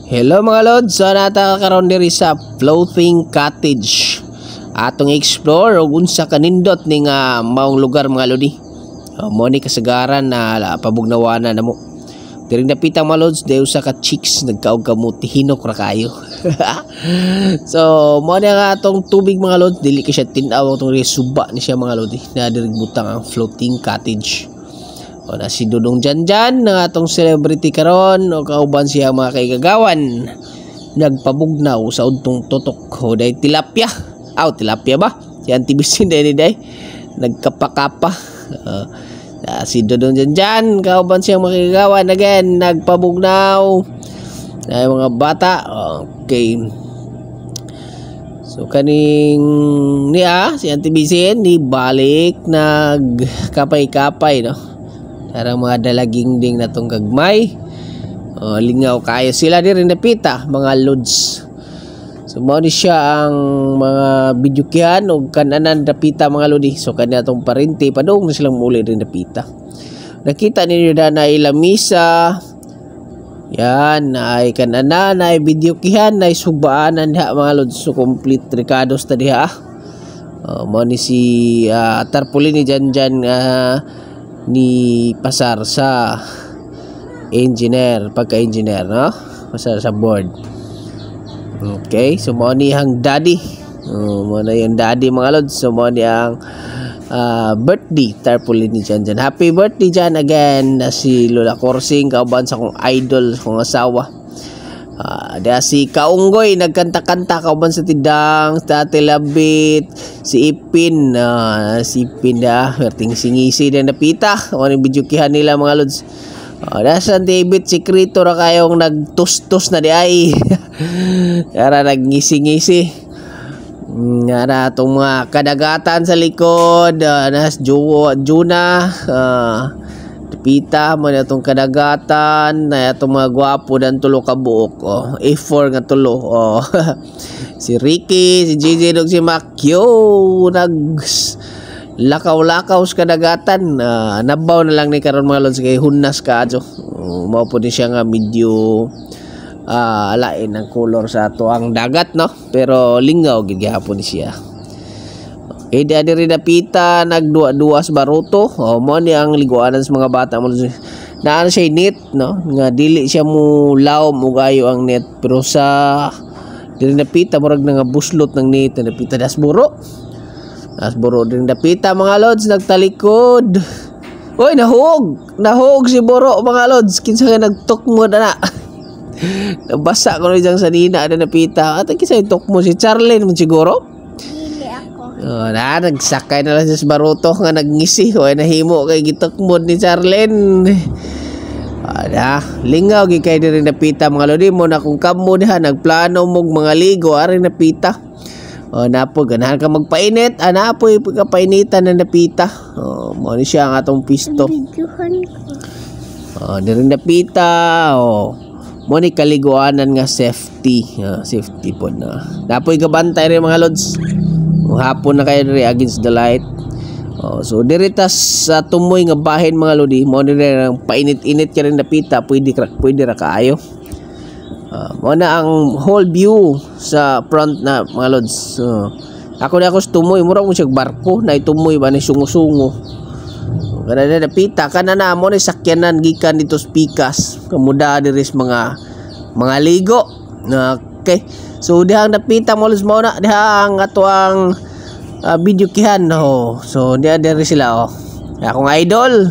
Hello mga lods, so nata karon diri sa floating cottage. Atong explore og unsa kanindot ning maong lugar mga lodi. Mo ni kasagaran na pabugnawana namo. Diri napitang mga lods, day usa ka chicks nagkaog kamuti hinok ra kayo. So mo ni nga atong tubig mga lods, dili ka siya tin-aw atong suba ni siya mga lodi. Na diri butang ang floating cottage. O na si Dudong Janjan ng atong celebrity karon o kauban siya mga kaigagawan nagpabugnaw sa untong tutok o day tilapia. Tilapia ba? Si Auntie Bisin day nagkapakapa. Si Dudong Janjan kauban siya mga kaigagawan again nagpabugnaw ay mga bata. Okay. So kaning niya si Auntie Bisin ni balik nagkapay-kapay no. Karang mga dalaging ding natong gagmay. Lingaw kayo sila diri napita mga lods. So mao ni siya ang mga bidyukihan og kananan napita mga lodi. So kanya atong parinti padung na silang muli diri napita. Nakita ninyo na ilamisa. Yan ay kananan ay bidyukihan ay subaanan diha mga lods. So complete ricados ta diha. Mao ni si tarpaulin ni Janjan ni pasar sa engineer pagka-engineer no pasar sa board. Okay, so mo ni hang daddy mo na yung daddy mga lods. So mo ni ang birthday tarpaulin ni Janjan. Happy birthday Jan again na si Lola Corsing kauban sa kong idol kong asawa. Ada si Kaunggoy nagkanta-kanta kauban sa tidang Tate Labit si Ipin si Ipin werting singisi din napita o ang bidyukihan nila mga lods. Ada sa David Secreto ra kayong nagtustos na di ay kara nagngisi-ngisi nga itong mga kadagatan sa likod nas Juna pita mo na itong kadagatan na itong mga gwapo dan tulo ka buok A4 nga tulo si Ricky, si JJ dog si Makyo lakaw-lakaw sa kadagatan. Nabaw na lang ni karon mga lods kay hunas ka adyo. Mao po din siya nga medyo alain ang color sa ato ang dagat no, pero lingaw gid gihapon ni siya. Okay, diri napita nagduwa-duwa sa baruto. Mo ni ang liguanan sa mga bata mo. Naano siya net no, nga dili siya mo lawom og ayo ang net pero sa diri napita murag nga buslot ng net napita dasburo. Dasburo diri napita mga lods nagtalikod. Oy nahug si buro mga lods kinsa nga nagtukmod ana. Nabasa ko ni jang sanina na napita. At kinsa tukmo si Charlene mo siguro? Nagsakay na lang sa baruto nga nagngisi o nahimo kay gitukmod ni Charlene. Lingaw gi kay diri napita mga lodi mo na kung kamo diha nagplano mog mga ligo ari napita. Napo ganahan ka magpainit anapoy pagkapainitan na napita. Mo ni siya ang atong pisto. Diri napita mo ni kaliguanan nga safety safety po na. Napoy gabantay rin mga lods. Hapon na kayo diri against the light. So diri tas sa tumoy nga bahin mga lodi mo diri ang painit-init ka rin napita pwede ra kaayo. Mo na ang whole view sa front na mga lods. Ako tumoy mura mo siya barko na itumoy ba ni sungo-sungo. Kada napita kana na mo ni sakyanan gikan dito sa Pikas kamuda diri sa mga ligo. Okay. So dihang napita mo los mao na dihang ato ang bidyukihan so diri sila akong idol